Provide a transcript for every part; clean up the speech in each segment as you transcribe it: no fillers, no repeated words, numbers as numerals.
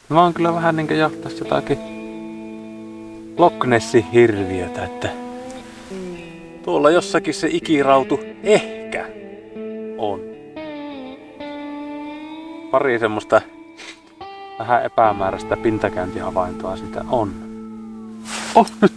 Mä oon kyllä vähän niinkö jahtais jotakin Loch Nessin hirviötä, että tuolla jossakin se ikirautu ehkä on. Pari semmoista vähän epämääräistä pintakäyntihavaintoa sitä on. Oh, nyt!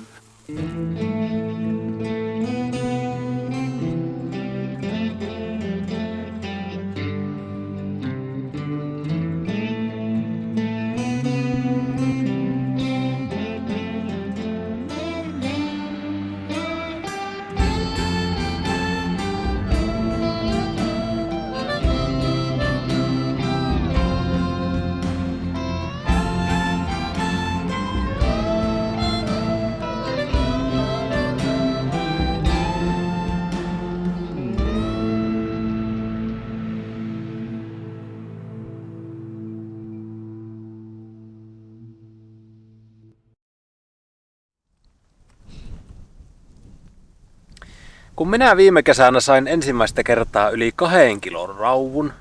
Kun minä viime kesänä sain ensimmäistä kertaa yli 2 kilon rauvun,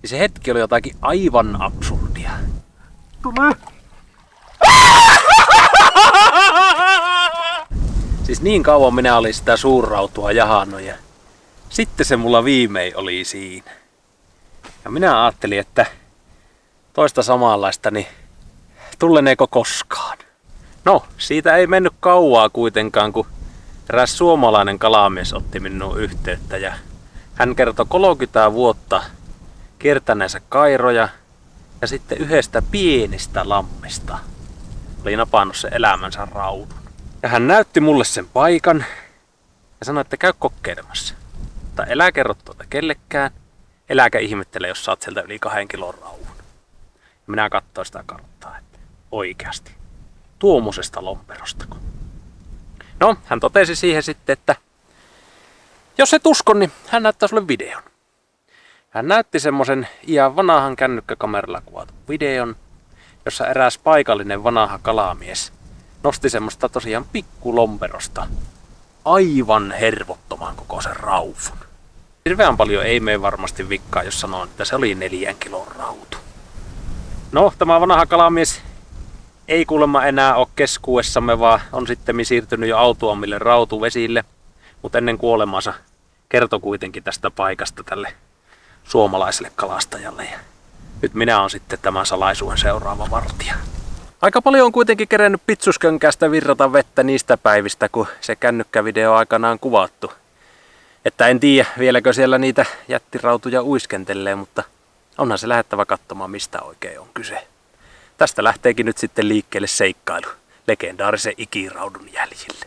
niin se hetki oli jotakin aivan absurdia. Tule! Siis niin kauan minä olin sitä suurrautua jahannut ja sitten se mulla viimein oli siinä. Ja minä ajattelin, että toista samanlaista, niin tulleneeko koskaan. No, siitä ei mennyt kauaa kuitenkaan, kun eräs suomalainen kalamies otti minuun yhteyttä ja hän kertoi 30 vuotta kiertäneensä kairoja ja sitten yhdestä pienestä lammesta oli napannut sen elämänsä raudun. Ja hän näytti mulle sen paikan ja sanoi, että käy kokeilemassa. Mutta älä kerro tuota kellekään, äläkä ihmettele, jos saat sieltä yli 2 kilon rauvun. Ja minä katsoin sitä karttaa, että oikeasti tuommoisesta lomperostako. No, hän totesi siihen sitten, että jos et usko, niin hän näyttää sulle videon. Hän näytti semmosen ihan vanhan kännykkäkameralla kuvatun videon, jossa eräs paikallinen vanha kalamies nosti semmoista tosiaan pikkulomperosta aivan hervottoman kokoisen rauvun. Hirveän paljon ei mene varmasti vikkaa, jos sanoo, että se oli 4 kilon rautu. No, tämä vanha kalamies ei kuulemma enää ole keskuudessamme, vaan on sitten siirtynyt jo autuammille rautuvesille, mutta ennen kuolemaansa kertoi kuitenkin tästä paikasta tälle suomalaiselle kalastajalle. Ja nyt minä olen sitten tämän salaisuuden seuraava vartija. Aika paljon on kuitenkin kerennyt pitsuskönkästä virrata vettä niistä päivistä, kun se kännykkävideo aikanaan kuvattu. Että en tiedä vieläkö siellä niitä jättirautuja uiskentelee, mutta onhan se lähettävä katsomaan, mistä oikein on kyse. Tästä lähteekin nyt sitten liikkeelle seikkailu legendaarisen ikiraudun jäljille.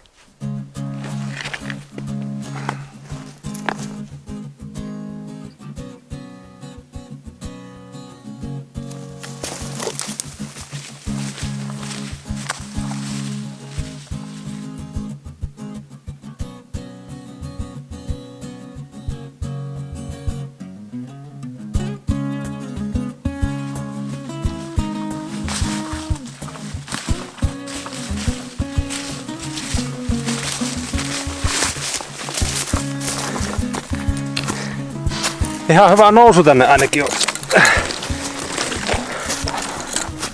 Ihan hyvä nousu tänne ainakin on.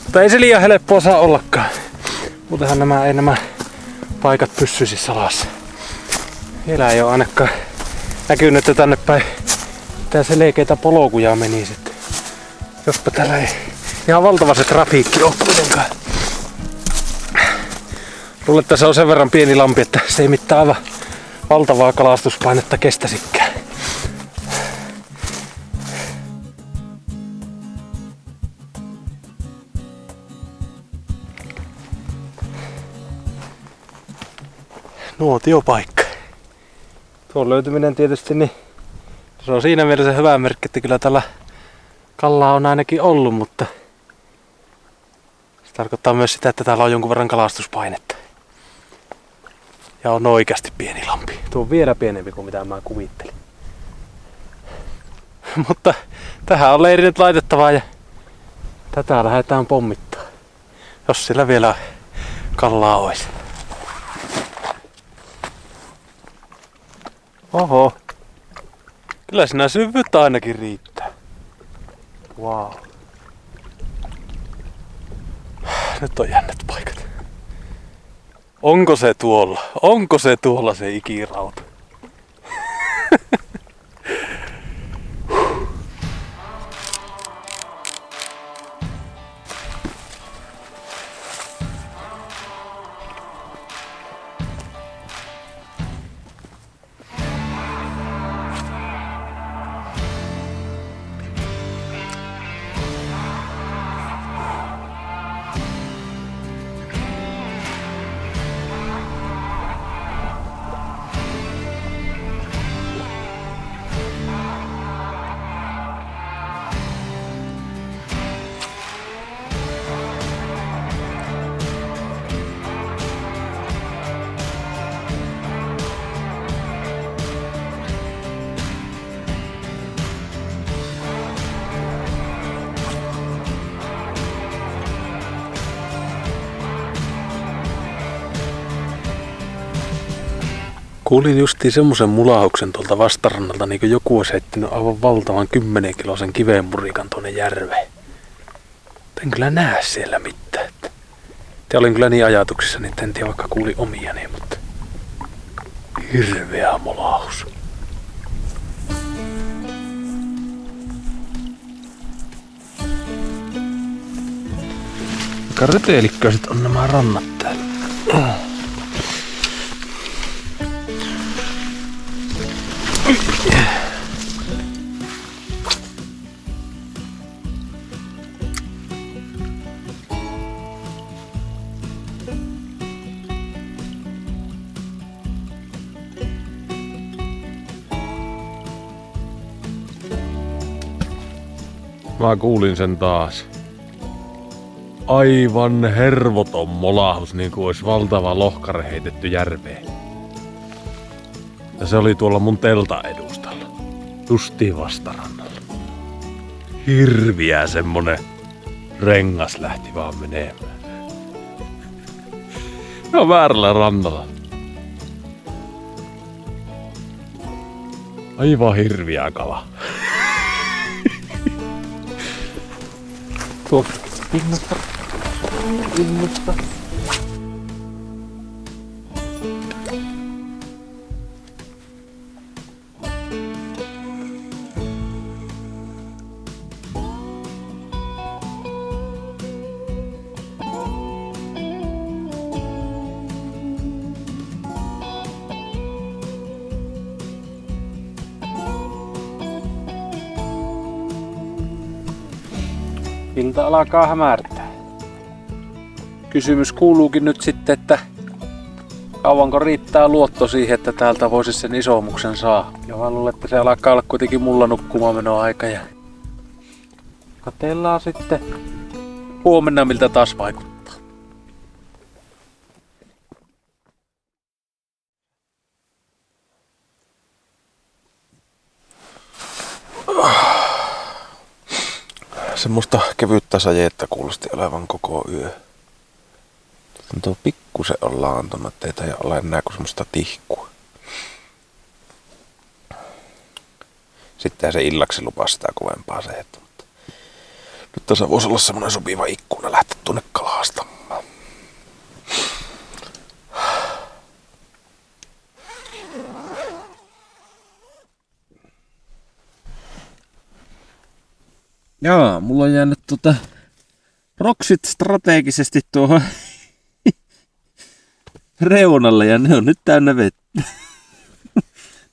Mutta ei se liian helppoa saa ollakaan. Muutenhan nämä paikat pyssyisi salassa. Vielä ei ole ainakaan näkynyt, että tänne päin tää selkeitä polkuja meni sitten. Jospa täällä ei ihan valtava se trafiikki ole kuitenkaan. Luulen, että se on sen verran pieni lampi, että se ei mitään aivan valtavaa kalastuspainetta kestäisikään. Nuotiopaikka. Tuon löytyminen tietysti, niin se on siinä mielessä hyvä merkki, että kyllä tällä kallaa on ainakin ollut, mutta se tarkoittaa myös sitä, että täällä on jonkun verran kalastuspainetta. Ja on oikeasti pieni lampi. Tuo on vielä pienempi kuin mitä mä kuvittelin. Mutta tähän on leiri nyt laitettavaa ja tätä lähdetään pommittaa. Jos sillä vielä kallaa olisi. Oho. Kyllä siinä syvyyttä ainakin riittää. Wow. Nyt on jännät paikat. Onko se tuolla? Onko se tuolla se ikirauta? Kuulin justiin semmosen mulauksen tuolta vastarannalta, niin kuin joku olisi heittänyt aivan valtavan 10-kilosen kivenmurikan tuonne järveen. En kyllä näe siellä mitään. Te olin kyllä niin ajatuksissa, niin en tiedä vaikka kuuli omiani, mutta hirveä molaus. Aika röteelikköiset on nämä rannat täällä. Mä kuulin sen taas. Aivan hervoton molahus, niin kuin olisi valtava lohkare heitetty järveen. Ja se oli tuolla mun teltaedustalla. Justiin vastarannalla. Hirviä semmonen rengas lähti vaan menemään. No väärällä rannalla. Aivan hirviä kala. Tuosta pinnasta. Ilta alkaa hämärtää. Kysymys kuuluukin nyt sitten, että kauanko riittää luotto siihen, että täältä voisi sen isomuksen saa. Ja mä luulen, että se alkaa olla kuitenkin mulla nukkumaanmenoaika ja katsellaan sitten huomenna, miltä taas vaikuttaa. Semmoista kevyttä sajeetta kuulosti olevan koko yö. Tuo pikkusen on laantunut, ettei taida olla enää kuin semmoista tihkua. Sitten se illaksi lupaa sitä kovempaa sajeetta. Nyt tässä voisi olla semmoinen sopiva ikkuna lähteä tuonne kalastamaan. Jaa, mulla on jäänyt roksit strategisesti tuohon reunalle ja ne on nyt täynnä vettä.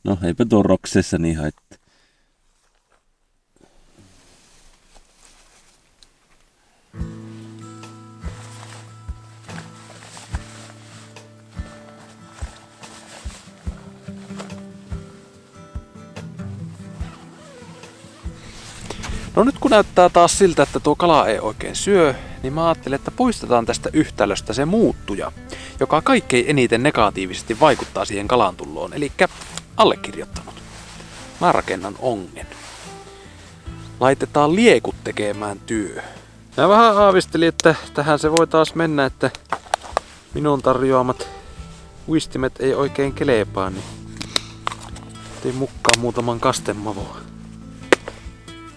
No eipä tuo roksessa niin haittaa. No nyt kun näyttää taas siltä, että tuo kala ei oikein syö, niin mä ajattelin, että poistetaan tästä yhtälöstä se muuttuja, joka kaikkein eniten negatiivisesti vaikuttaa siihen kalantulloon, eli allekirjoittanut. Mä rakennan ongen. Laitetaan liekut tekemään työ. Mä vähän aavistelin, että tähän se voi taas mennä, että minun tarjoamat uistimet ei oikein kelepaa, niin tein mukaan muutaman kastemavon.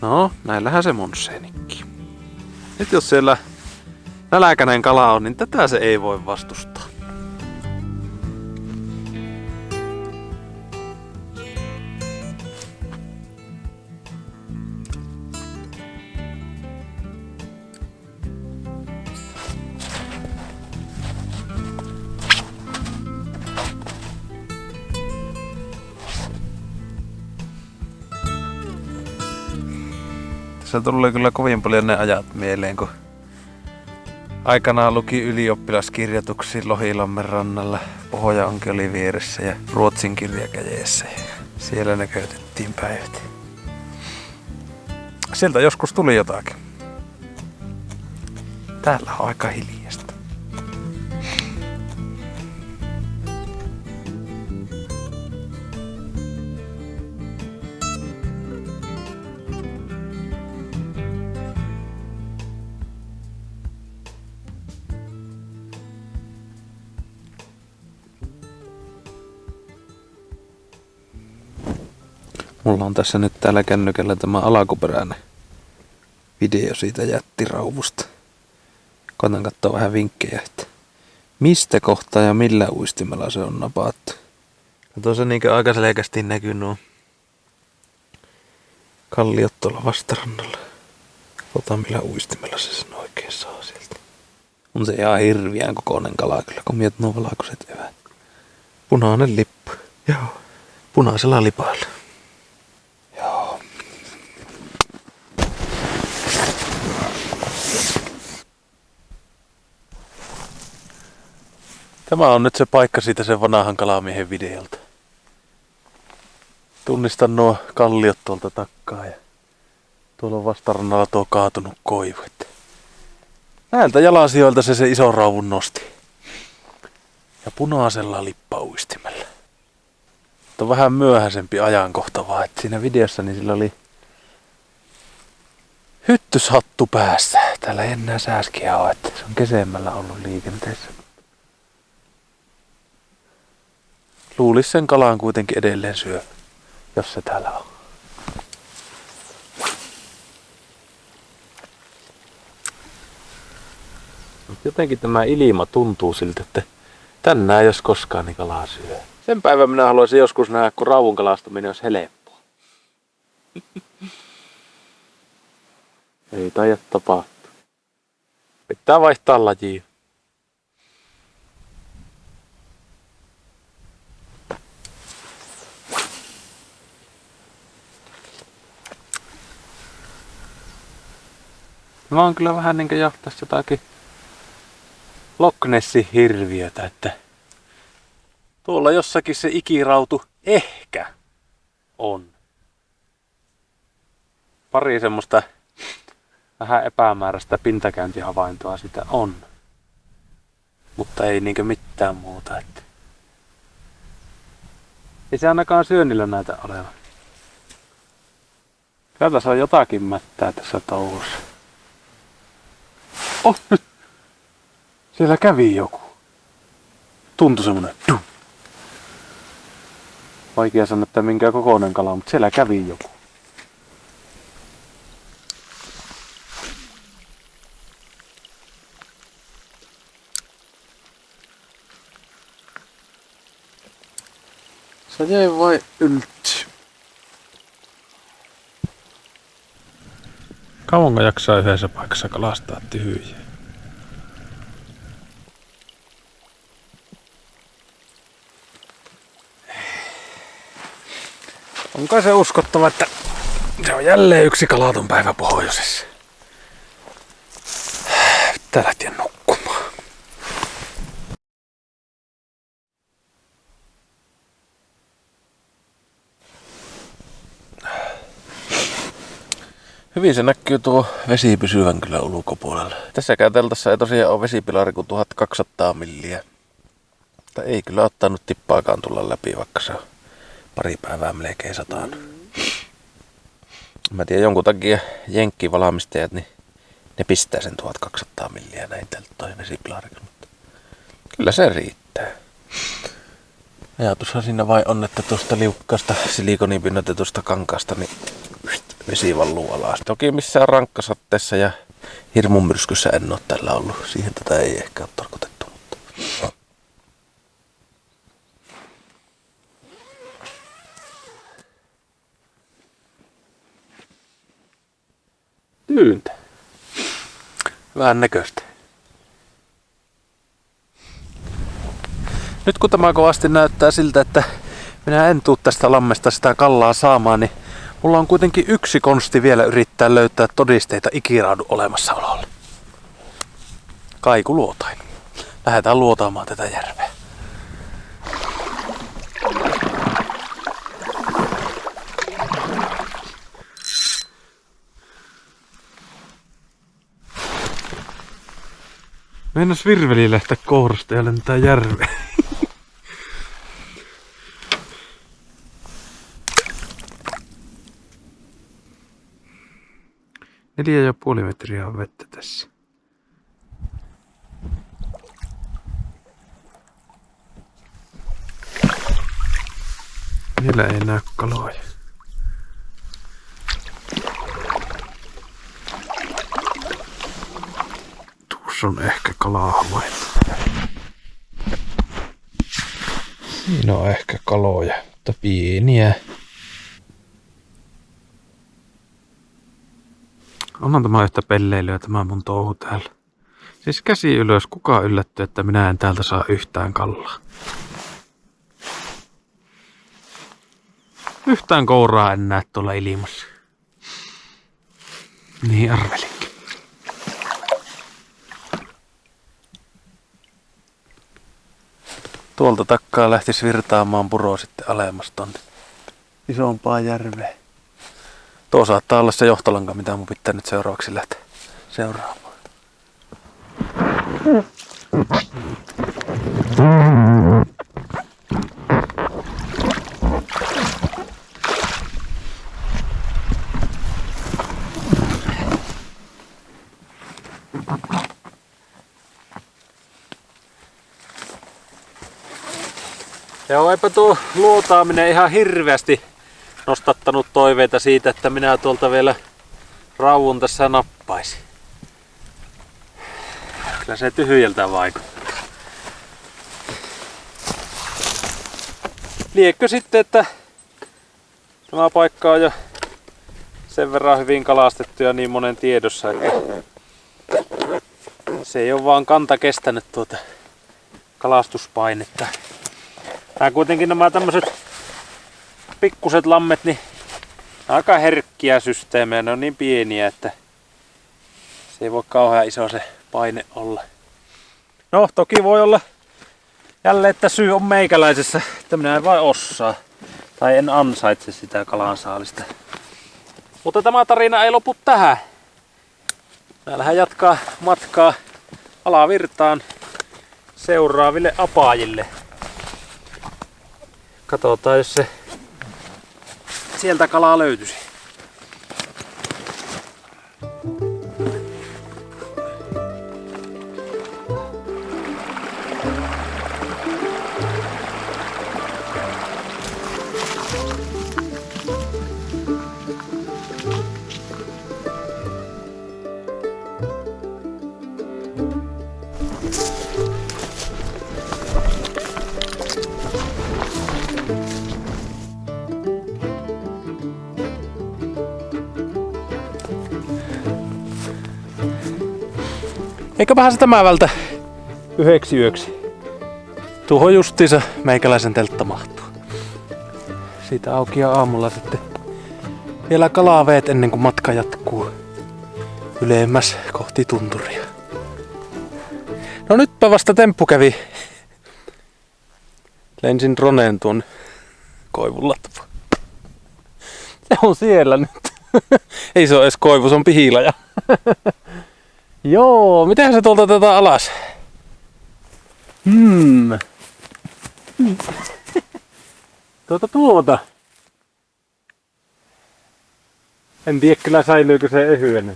No, näillähän se monseenikin. Nyt jos siellä näläkäinen kala on, niin tätä se ei voi vastustaa. Tässä tulee kyllä kovin paljon ne ajat mieleen, kun aikanaan luki ylioppilaskirjoituksia Lohilammen rannalla. Pohjaonki oli vieressä ja Ruotsin kirja kädessä. Siellä näköytettiin päivät. Sieltä joskus tuli jotakin. Täällä on aika hiljasta. Mulla on tässä nyt täällä kännykällä tämä alkuperäinen video siitä jättirauvusta. Koitan katsoa vähän vinkkejä, että mistä kohtaa ja millä uistimella se on napattu. Ja tuossa niinkö aika selkeästi näkyy nuo kalliot tuolla vastarannalla. Ota millä uistimella se sen oikein saa sieltä. On se ihan hirviän kokoinen kala kyllä, kun mietit nuo valkoiset evät. Punainen lippu. Joo, punaisella lipalla. Joo. Tämä on nyt se paikka siitä sen vanhan kalamiehen videolta. Tunnistan nuo kalliot tuolta takkaa ja tuolla on vastarannalla tuo kaatunut koivu. Näiltä jalansijoilta se iso rauvun nosti. Ja punaisella lippauistimella. Mutta vähän myöhäisempi ajankohta vaan, että siinä videossa niin sillä oli hyttyshattu päässä. Täällä ei enää sääskiä ole, että se on kesemmällä ollut liikenteessä. Luulis sen kalan kuitenkin edelleen syö, jos se täällä on. Jotenkin tämä ilma tuntuu siltä, että tänään jos koskaan niin kalaa syö. Sen päivän minä haluaisin joskus nähdä, kun rauvun kalastaminen olisi helppoa. Ei taida tapahtua. Pitää vaihtaa lajia. Mä oon kyllä vähän niinkö jahtaisi jotakin Loch Nessin hirviötä, että tuolla jossakin se ikirautu ehkä on. Pari semmoista vähän epämääräistä pintakäyntihavaintoa sitä on. Mutta ei niinkö mitään muuta. Että ei se ainakaan syönnillä näitä olevan. Kyllä tässä on jotakin mättää tässä touhussa. Oh, nyt! Siellä kävi joku. Tuntui semmonen. Vaikea sanoa, että minkä kokoinen kala, mutta siellä kävi joku. Se jäi vai yltsi? Kauanko jaksaa yhdessä paikassa kalastaa tyhjiä? On kai se uskottava, että se on jälleen yksi kalaton päivä pohjoisessa. Pitää lähteä nukkumaan. Hyvin se näkyy tuo vesi pysyvän kyllä ulkopuolella. Tässäkään teltassa ei tosiaan ole vesipilari kuin 1200 milliä. Mutta ei kyllä ottanut tippaakaan tulla läpi, vaikka se on pari päivää melkein sataan. Mä tiedän, jonkun takia jenkkivalmistajat, niin ne pistää sen 1200 milliä näin telttoihin vesipilarilla. Mutta kyllä se riittää. Ajatushan siinä vai on, että tuosta liukkaasta silikonipinnoitetusta kankaasta niin vesi valluu alas. Toki missään rankkasatteessa ja Hirmumyrskyssä en oo tällä ollut. Siihen tätä ei ehkä ole tarkoitettu. Mutta... Tyyntä. Vähän näköistä. Nyt kun tämä kovasti näyttää siltä, että minä en tuu tästä lammesta sitä kallaa saamaan, niin mulla on kuitenkin yksi konsti vielä yrittää löytää todisteita ikiraadun olemassaololle. Kaikuluotain. Lähdetään luotaamaan tätä järveä. Mennäs virveli lähteä kourasta ja lentää järveen. 4,5 metriä on vettä tässä. Vielä ei näy kaloja. Tuossa on ehkä kalaa havaittu. Siinä on ehkä kaloja, mutta pieniä. Onhan tämä yhtä pelleilyä tämä mun touhu täällä. Siis käsi ylös, kuka yllättyy, että minä en täältä saa yhtään kallaa. Yhtään kouraa en näe tuolla ilmassa. Niin arvelinkin. Tuolta takkaa lähtisi virtaamaan puro sitten alemmas tonne isompaa järveä. Tuo saattaa olla se johtolanka, mitä mun pitää nyt seuraavaksi lähteä seuraamaan. Joo, eipä tuo luotaaminen ihan hirveästi nostattanut toiveita siitä, että minä tuolta vielä rauvun tässä nappaisin. Kyllä se tyhjältä vaikuttaa. Liekö sitten, että tämä paikka on jo sen verran hyvin kalastettu ja niin monen tiedossa, että se ei ole vaan kanta kestänyt tuota kalastuspainetta. Kuitenkin nämä tämmöiset pikkuset lammet, niin aika herkkiä systeemejä, ne on niin pieniä, että se ei voi kauhean iso se paine olla. No toki voi olla jälleen, että syy on meikäläisessä, että minä en vain osaa tai en ansaitse sitä kalansaalista. Mutta tämä tarina ei lopu tähän. Mä lähden jatkaa matkaa alavirtaan seuraaville apaajille. Katsotaan, jos se sieltä kalaa löytyisi. Eiköpähän se tämä vältä yhdeksi yöksi. Tuohon justiinsa meikäläisen teltta mahtuu. Siitä auki aamulla sitten vielä kalaveet ennen kuin matka jatkuu ylemmäs kohti tunturia. No nytpä vasta temppu kävi. Lensin droneen tuon koivun latvaan. Se on siellä nyt. Ei se ole edes koivu, se on pihilaja. Joo, miten se tuolta tätä alas? Tuota. En tiedä kyllä säilyykö se ehyenä.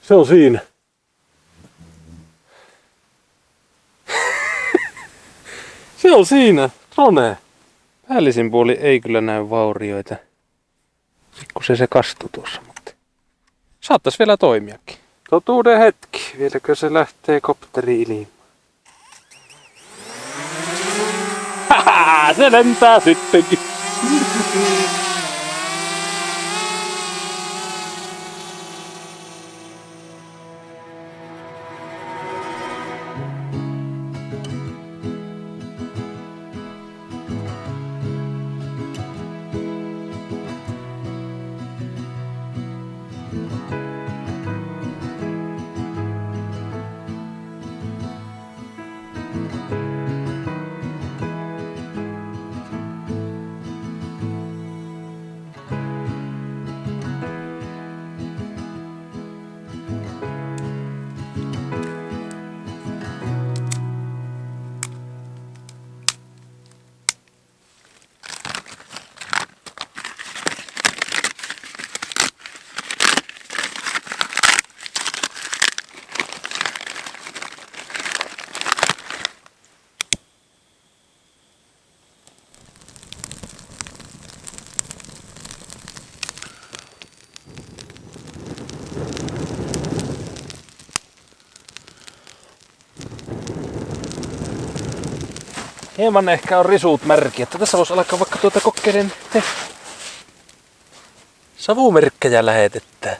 Se on siinä. Se on siinä, drone. Päällisin puoli ei kyllä näy vaurioita. se kastui tuossa, mutta saattais vielä toimiakin. Totuuden hetki, vieläkö se lähtee kopteri ilmaan? Se lentää sittenkin. Hieman ehkä on risut märkiä, että tässä voisi alkaa vaikka tuota kokeiden savumerkkejä lähetettä.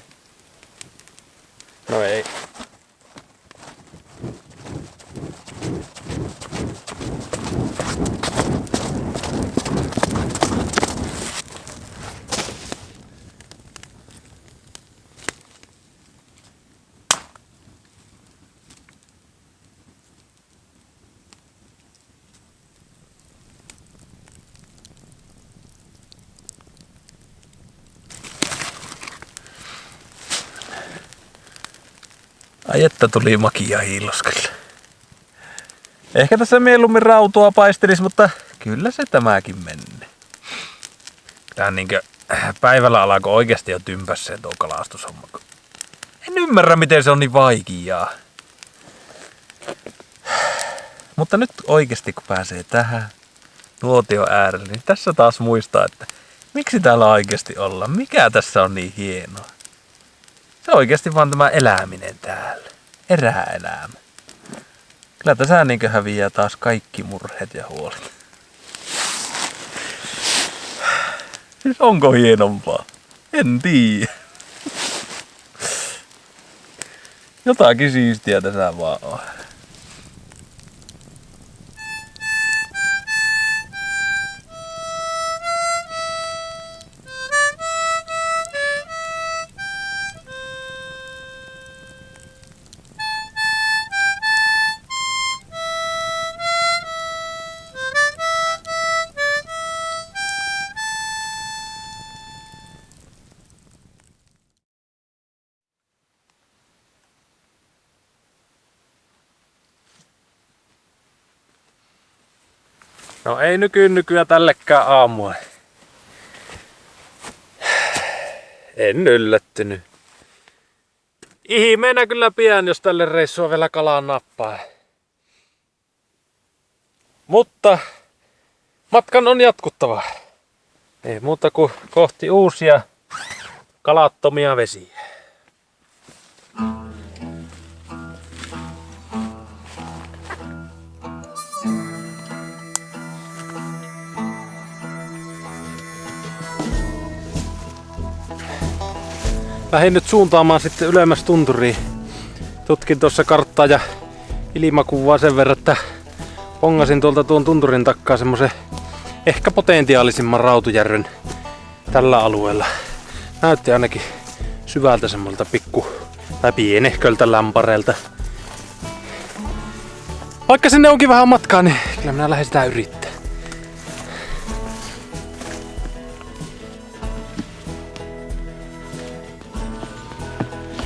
No ei. Ai että tuli makia hiillos kyllä. Ehkä tässä mieluummin rautua paistelis, mutta kyllä se tämäkin menee. Tää niinkö päivällä alkoi oikeasti jo tympässeen tuo kalastushomma. En ymmärrä miten se on niin vaikeaa. Mutta nyt oikeasti kun pääsee tähän nuotion äärelle, niin tässä taas muistaa, että miksi täällä oikeasti ollaan. Mikä tässä on niin hienoa. Se on oikeasti vaan tämä eläminen täällä. Erääelämä. Kyllä tässä niinkö häviää taas kaikki murheet ja huolet. Siis onko hienompaa? En tiedä. Jotakin siistiä tässä vaan on. No ei nykyä tällekään aamua. En yllättynyt. Ihmeenä kyllä pian, jos tälle reissua vielä kalaan nappaa. Mutta matkan on jatkuttava. Ei muuta kuin kohti uusia kalattomia vesiä. Lähdin nyt suuntaamaan sitten ylemmäs tunturiin. Tutkin tuossa karttaa ja ilmakuvaa sen verran, että pongasin tuolta tuon tunturin takkaa semmosen ehkä potentiaalisimman rautujärven tällä alueella. Näytti ainakin syvältä semmoilta pienehköltä lämpareelta. Vaikka sinne onkin vähän matkaa, niin kyllä minä lähden sitä yrittää.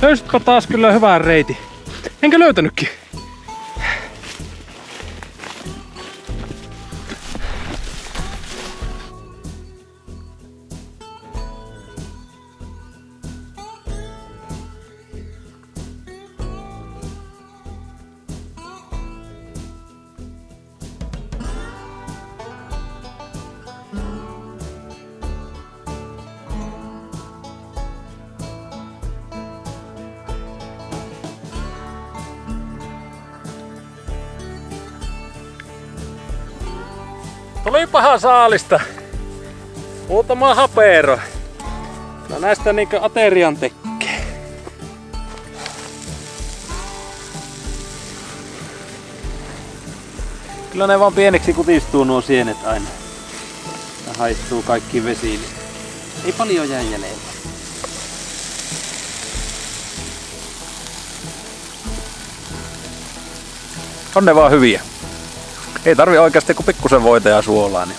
Löysitpä taas kyllä hyvän reitin. Enkä löytänytkin. Tuli paha saalista. Muutama hapero. No näistä niinkö aterian tekee. Kyllä ne vaan pieneksi kutistuu nuo sienet aina. Ja haistuu kaikki vesiin. Ei paljon jää jäljellä. On ne vaan hyviä. Ei tarvi oikeasti kuin pikkusen voita ja suolaa. Niin.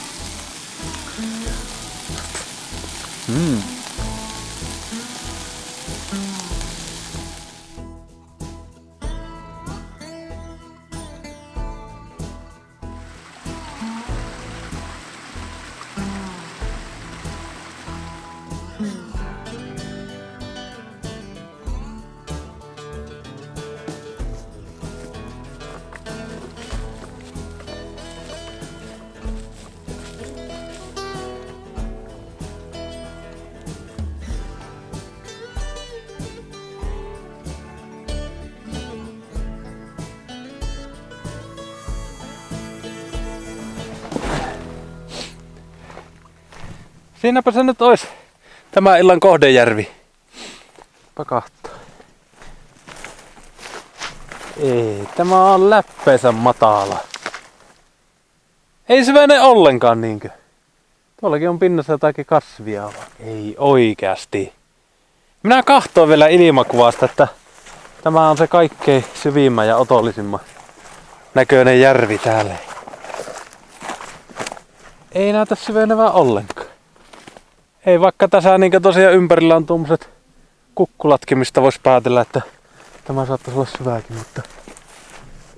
Siinäpä se nyt ois tämä illan Kohdejärvi. Pakahtaa. Ei, tämä on läppeensä matala. Ei se vene ollenkaan niinkö. Tuollakin on pinnassa jotakin kasvia. Ei oikeasti. Minä kahtoin vielä ilmakuvasta, että tämä on se kaikkein syvimmän ja otollisimman näköinen järvi täällä. Ei näytä syvenevää ollenkaan. Ei, vaikka tässä niin tosiaan ympärillä on tuommoiset kukkulatkin, mistä vois päätellä, että tämä saattaisi olla syvääkin, mutta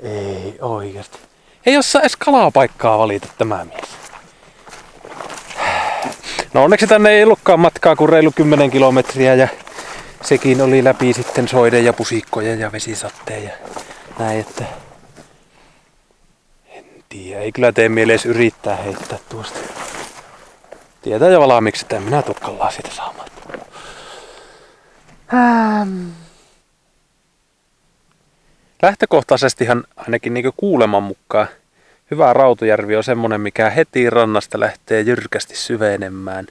ei oikeasti. Ei osaa edes kalapaikkaa valita tämä mies. No onneksi tänne ei ollutkaan matkaa kuin reilu 10 kilometriä ja sekin oli läpi sitten soiden ja pusikkojen ja vesisatteen ja näin, että en tiedä, ei kyllä tee mieleen edes yrittää heittää tuosta. Tietää jo valmiiksi, että en minä tuu kalaa siitä saamaan. Lähtökohtaisestihan ainakin niin kuuleman mukaan hyvä Rautujärvi on semmonen, mikä heti rannasta lähtee jyrkästi syvenemään.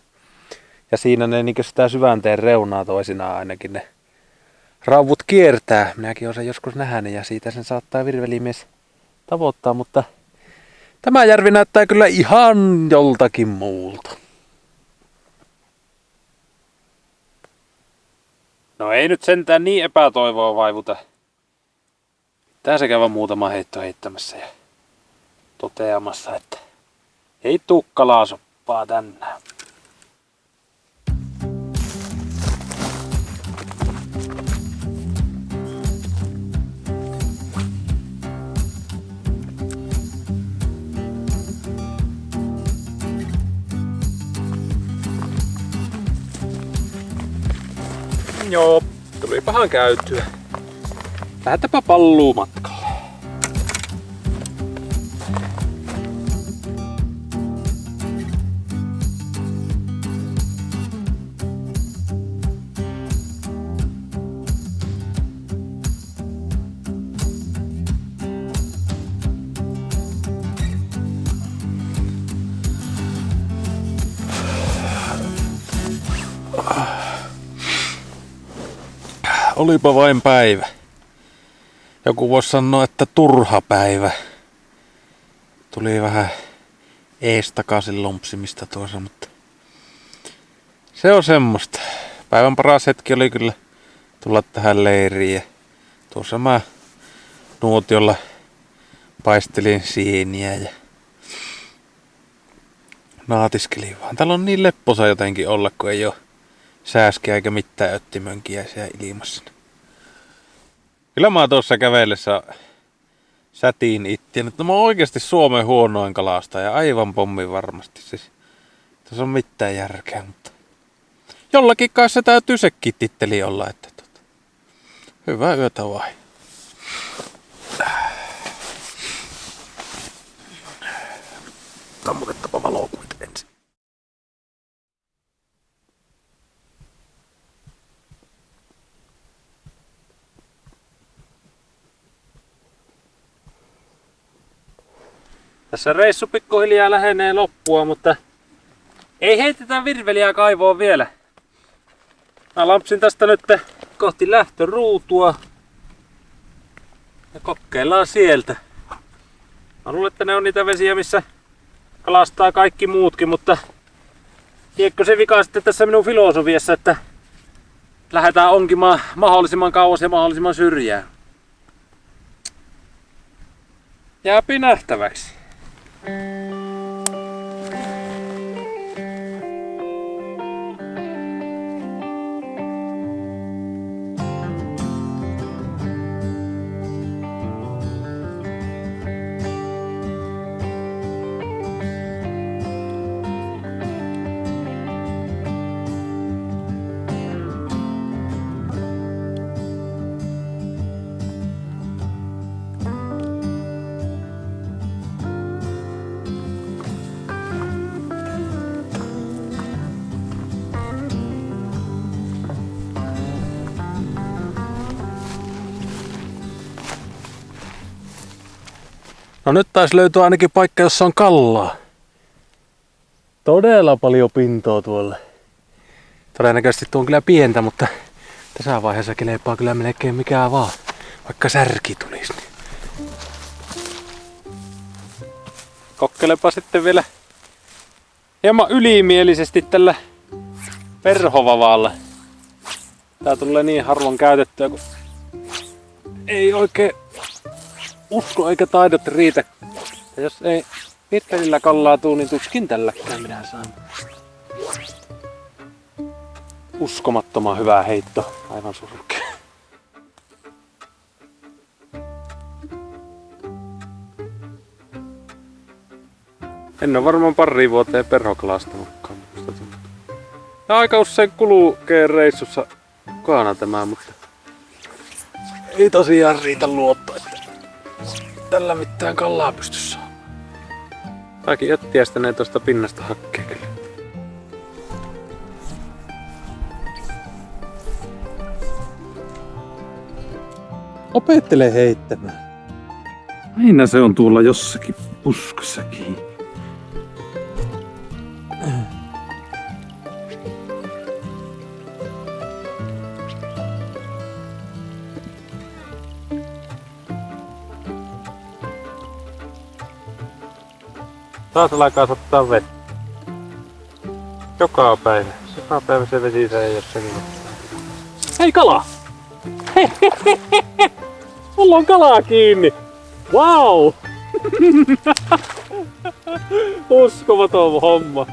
Ja siinä ne niin sitä syvänteen reunaa toisinaan ainakin ne rauvut kiertää. Minäkin olen sen joskus nähnyt ja siitä sen saattaa virvelimies tavoittaa, mutta tämä järvi näyttää kyllä ihan joltakin muulta. No ei nyt sentään niin epätoivoa vaivuta. Tää se käydä muutama heitto heittämässä ja toteamassa, että ei tuu kalasoppaa tänään. Joo, tuli pahan käytyä. Lähdetäpä palluu matkalle. Olipa vain päivä. Joku voisi sanoa, että turha päivä. Tuli vähän ees takaisin lompsimista tuossa, mutta se on semmoista. Päivän paras hetki oli kyllä tulla tähän leiriin ja tuossa mä nuotiolla paistelin sieniä ja naatiskelin vaan. Täällä on niin lepposa jotenkin olla, kun ei oo sääskiä eikä mitään öttimönkiä siellä ilmassa. Kyllä mä tuossa kävellessä sätiin ittiin, että mä oon oikeesti Suomen huonoin kalastaja, aivan pommin varmasti. Siis, tässä on mitään järkeä, mutta jollakin kai se täytyy sekin titteli olla, että hyvää yötä vain. Tammutettava valokuit ensin. Tässä reissu pikkuhiljaa lähenee loppua, mutta ei heitetä virveliä kaivoon vielä. Mä lampsin tästä nyt kohti lähtöruutua ja kokeillaan sieltä. Mä luulen, että ne on niitä vesiä, missä kalastaa kaikki muutkin, mutta tiedätkö se vika sitten tässä minun filosofiassa, että lähdetään onkimaan mahdollisimman kauas ja mahdollisimman syrjään. Jääpi nähtäväksi. No nyt taisi löytyä ainakin paikka, jossa on kallaa. Todella paljon pintoa tuolla. Todennäköisesti tuo on kyllä pientä, mutta tässä vaiheessa kelepaa kyllä melkein mikään vaan. Vaikka särki tulisi. Kokkelepa sitten vielä hieman ylimielisesti tällä perhovavalla. Tää tulee niin harvoin käytettyä, kun ei oikein usko eikä taidot riitä. Ja jos ei virvelillä kallaa tuu, niin tuskin tälläkään minä saan. Uskomattoman hyvä heitto. Aivan surkea. En ole varmaan pariin vuoteen perhokalastanutkaan. Ja aika usein kulkee reissussa mukana tämä, mutta ei tosiaan riitä luotto, että tällä mitään kallaa pysty saamaan. Tääkin jättiästä ne tosta pinnasta hakkee kyllä. Opettele heittämään. Aina se on tuolla jossakin puskassakin. Taas alkaa sattaa vettä. Joka päivä. Joka päivä se vesi ei jossakin. Hei kala! Mulla on kalaa kiinni! Wow! Uskomaton homma.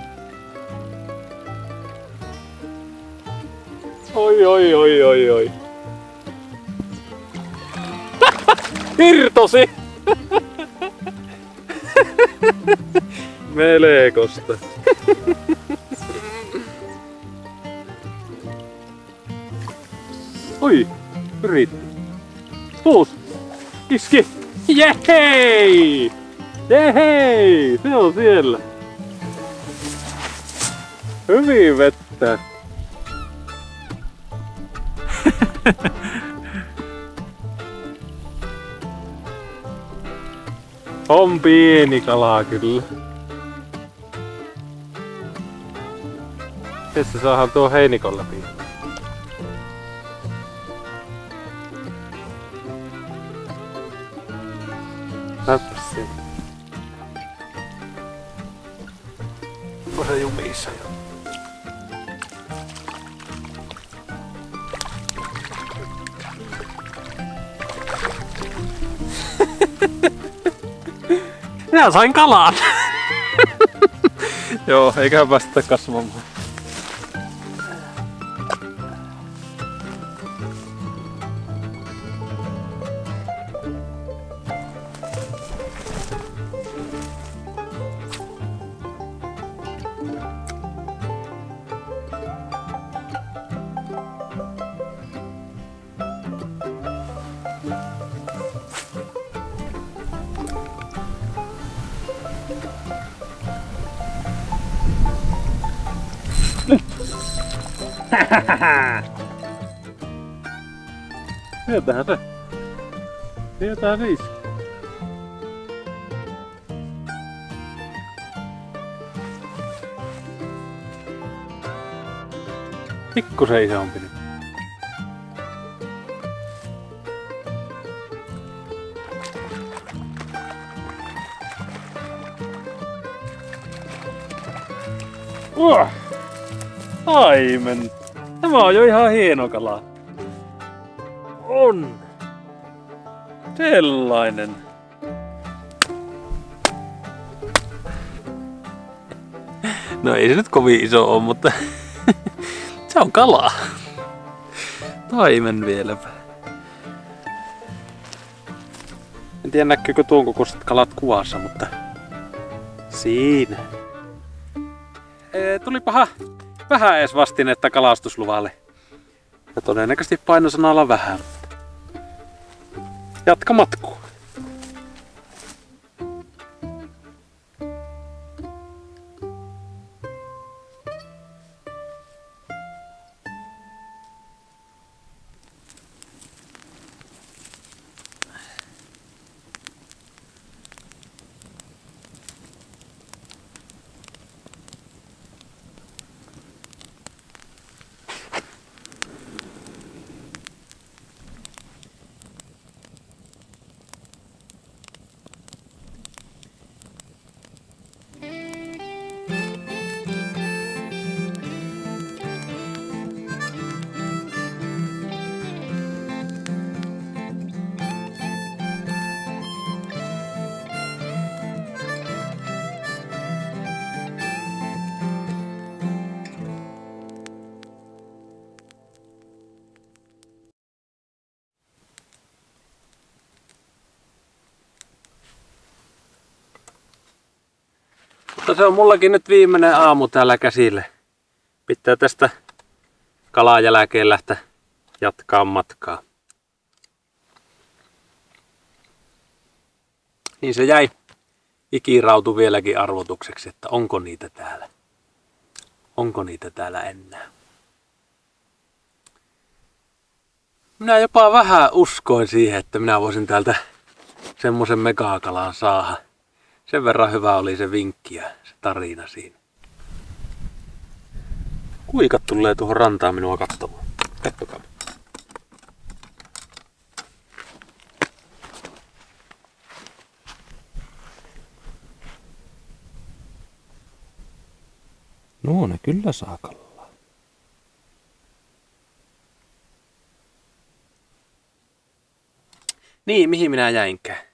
Oi oi oi oi oi. Irtosi! Melekosta. Oi, yritti. Tuus, iski. Jehei! Jehei! Se on siellä. Hyvin vettä. On pieni kala kyllä. Tässä saadaan tuo heinikon läpi. Näyttäis siinä. On se jumissa jo. Minä sain kalan! Joo, eiköhän päästä kasvamaan. Sieltähän se. Sieltähän se iski. Pikkusen isompi nyt. Taimen. Tämä on jo ihan hieno kala. On. Sellainen. No ei se nyt kovin iso ole, mutta se on kala. Taimen vieläpä. En tiedä näkyykö tuon kokoiset kalat kuvassa, mutta siinä. Tulipahan vähän edes vastinetta kalastusluvalle. Ja todennäköisesti painosanalla vähän. Jatka matkua. Mutta se on mullakin nyt viimeinen aamu täällä käsillä. Pitää tästä kalan jälkeen lähteä jatkaa matkaa. Niin se jäi ikirautu vieläkin arvotukseksi, että onko niitä täällä. Onko niitä täällä enää. Minä jopa vähän uskoin siihen, että minä voisin täältä semmosen megakalan saada. Sen verran hyvä oli se vinkki ja se tarina siinä. Kuikat tulee tuohon rantaan minua katsomaan. Katsokaa. No ne kyllä saa kalaa. Niin, mihin minä jäinkään?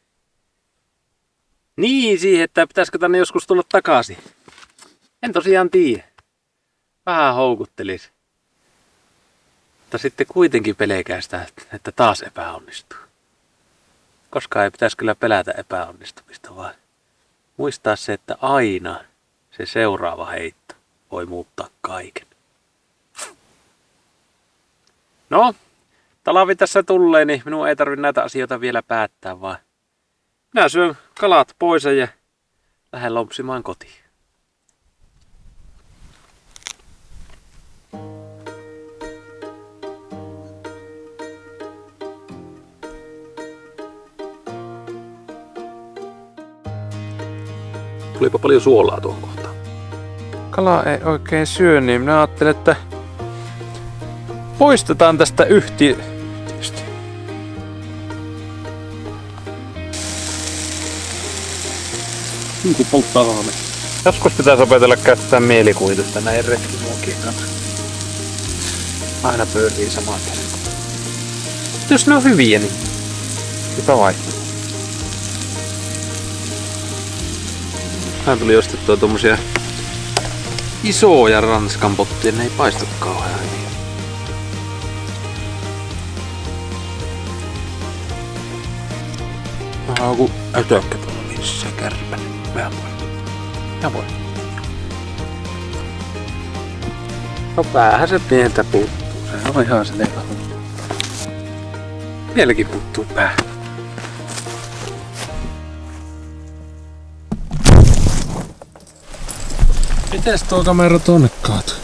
Niin, siihen, että pitäisikö tänne joskus tulla takaisin. En tosiaan tiedä. Vähän houkuttelis. Mutta sitten kuitenkin pelkää sitä, että taas epäonnistuu. Koskaan ei pitäisi kyllä pelätä epäonnistumista, vaan muistaa se, että aina se seuraava heitto voi muuttaa kaiken. No, talvi tässä tulee, niin minun ei tarvitse näitä asioita vielä päättää, vaan minä syön kalat pois ja lähden lompsimaan kotiin. Tulipa paljon suolaa tuohon kohtaan. Kala ei oikein syö, niin minä ajattelin, että poistetaan tästä yhtiöstä. Niin kuin polttaa haame. Joskus pitäisi opetella käyttää mielikuvitusta näin retkimuokien kanssa. Aina pyörii samaan kerran. Jos ne on hyviä, niin hyvä vaihtoehto. Hän tuli ostettua tommosia isoja ranskan pottia, ne ei paistu kauhean hyvin. Vähän on ku ötökkä tuolla missä kärpänen. Vähän voi. Ja voi. No päähän se pientä puuttuu. Se on ihan se leikalla. Vieläkin puuttuu pää. Mites tuo kamera tonne kaatu?